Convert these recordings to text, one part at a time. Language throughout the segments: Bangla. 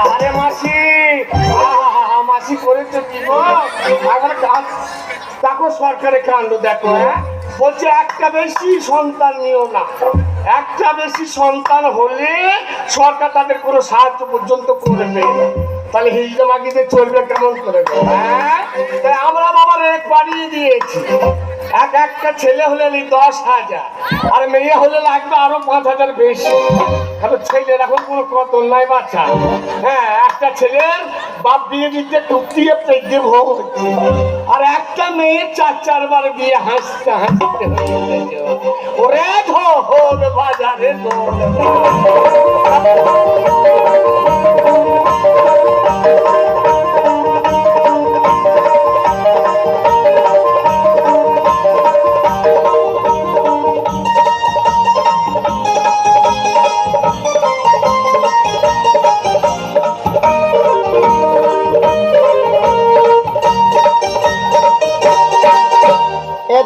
আরে মাসি, মাসি করেছো কি গো? আমার দেখো সরকারের কাণ্ড দেখো। হ্যাঁ বলছে একটা বেশি সন্তান নিও না, একটা বেশি সন্তান হলে সরকার তাদের কোনো সাহায্য পর্যন্ত করবে। তাহলে হিজড়া মাগিদের চলবে কেমন করে? হ্যাঁ তাই আমরা বাবার রেট বাড়িয়ে দিয়েছি। একটা ছেলে হলে 10,000 আর মেয়ে হলে লাগবে আরো 5,000 বেশি। কারণ ছেলের এখন কোনো কদর নাই বাচ্চা। হ্যাঁ একটা ছেলের বাপ বিয়ে দিতে টুকটিয়ে পেটে ভোগ হচ্ছে, আর একটা মেয়ে 4-4 বিয়ে হাসতে হাসতে হয়ে গেছে। ওরে ঢোল বাজারে দোল।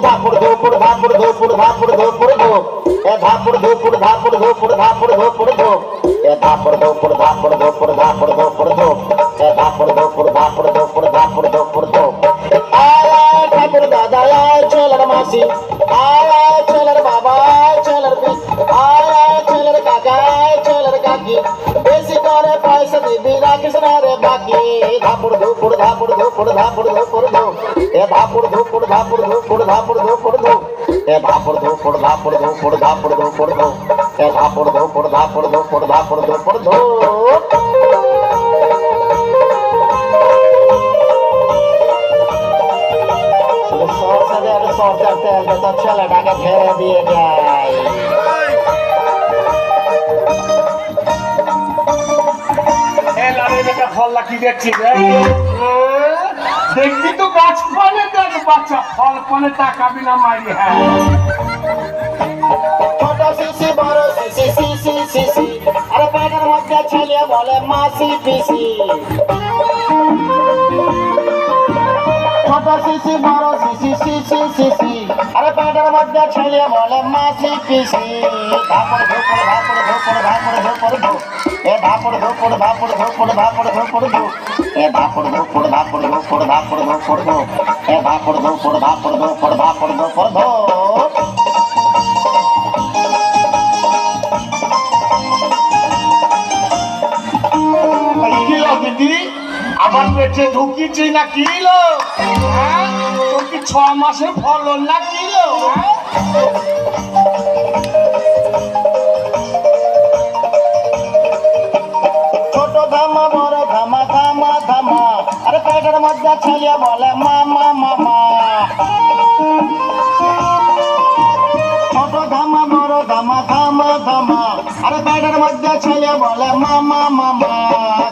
ধাপুর ধোপুর ধাপুর ধোপুর ধাপুর ধোপুর ধোপ এ ধাপুর ধোপুর ধাপুর ধোপুর ধাপুর ধোপুর ধোপ এ ধাপুর ধোপুর ধাপুর ধোপুর ধাপুর ধোপুর ধোপ এ ধাপুর ধোপুর ধাপুর ধোপুর ধাপুর ধোপুর ধোপ। আয় ঠাকুর দাদা আয় ছেলের মাসি, আয় ছেলের বাবা আয় ছেলের আয় ছেলের কাকা আয় ছেলের কাকি, বেশি করে পয়সা দিবি রাখিস না রে বাকি। ধাপুর ধোপুর ধাপুর ধোপুর ধাপুর ধোপুর ধোপ এ ধাপুর ধোপুর ধাপুর ধোপুর ধাপুর ধোপুর ধোপ এ ধাপুর ধোপুর ধাপুর ধোপুর ধাপুর ধোপুর ধোপ এ ধাপুর ধোপুর ধাপুর ধোপুর ধাপুর ধোপুর ধোপ। সরকার তেল তো ছেলেটাকে ছেড়ে দিয়ে যায়। ফল কি দেখছি দেখবি তো গাছ ফলে দেখ বাচ্চা ফল ফলে তাকাবি না মারি। হ্যাঁ ছোট শিশি বড় শিশি শিশি শিশি আরে পেটের মধ্যে ছেলে বলে মাসি পিসি। ছোট শিশি বড় শিশি শিশি শিশি আরে পেটের মধ্যে ছেলে বলে মাসি পিসি। ধাপড় ধোপড় ধাপড় ধোপড় ধাপড় ধোপড় ধোপ এ ধাপড় ধোপড় ধাপড় ধোপড় ধাপড় ধোপড় ধোপ এ ধাপড় ধোপড় ধাপড় ধোপড় ধাপড় ধোপড় ধোপ এ ধাপড় ধোপড় ধাপড় ধোপড় ধাপড় ধোপড় ধোপ। দিদি আবার পেটে ঢুকিয়েছি না কিলো? তোর কি 6 মাসের ফলন না কিলো? ছোট ধামা বড় ধামা ধামা ধামা আরে পেটের মধ্যে ছেলে বলে মামা মামা। ছোট ধামা বড় ধামা ধামা ধামা আরে পেটের মধ্যে ছেলে বলে মামা মামা।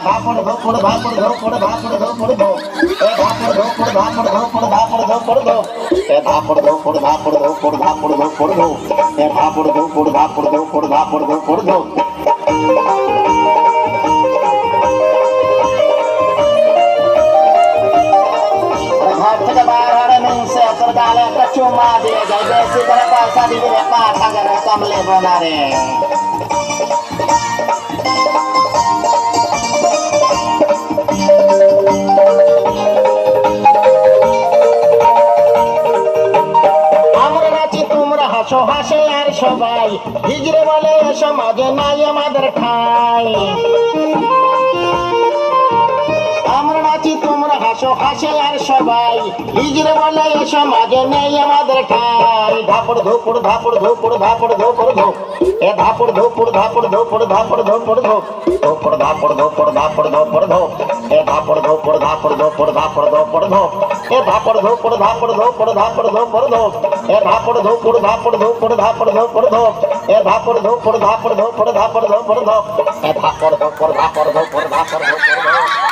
ধাপড় ধোপড় ধাপড় ধোপড় ধাপড় ধোপড় ধোপ এ ধাপড় ধোপড় ধাপড় ধোপড় ধাপড় ধোপড় ধোপ এ ধাপড় ধোপড় ধাপড় ধোপড় ধাপড় ধোপড় ধোপ এ ধাপড় ধোপড় ধাপড় ধোপড় ধাপড় ধোপড় ধোপ। ঘর থেকে বার হলে মিনসে তোর গালে একটা চুমা দিয়ে যায়, বেশি করে পয়সা দিবি রে 5,000 কম লেবো না রে। আমরা নাচি তোমরা হাসো হাসে আর সবাই, হিজড়ে বলে সমাজে নাই আমাদের ঠাই। আমরা নাচি তোমরা হাসো হাসে আর সবাই, হিজড়ে বলে সমাজে নেই আমাদের ঠাই। ধাপড় ধোপড় ধাপড় ধোপড় ধাপড় ধোপড় ধোপ এ ধাপড় ধোপড় ধাপড় ধোপড় ধাপড় ধোপড় ধোপ ধোপড় ধাপড় ধোপড় ধাপড় ধোপড় ধোপ এ ধাপড় ধোপড় ধাপড় ধোপড় ধাপড় ধোপড় ধোপ এ ধাপড় ধোপড় ধাপড় ধোপড় ধাপড় ধোপড় ধোপ এ ধাপড় ধোপড় ধাপড় ধোপড় ধাপড় ধোপড় ধোপ এ ধাপড় ধোপড় ধাপড় ধোপড় ধাপড় ধোপড় ধোপ এ ধাপড় ধোপড় ধাপড় ধোপড় ধাপড় ধোপড় ধোপ।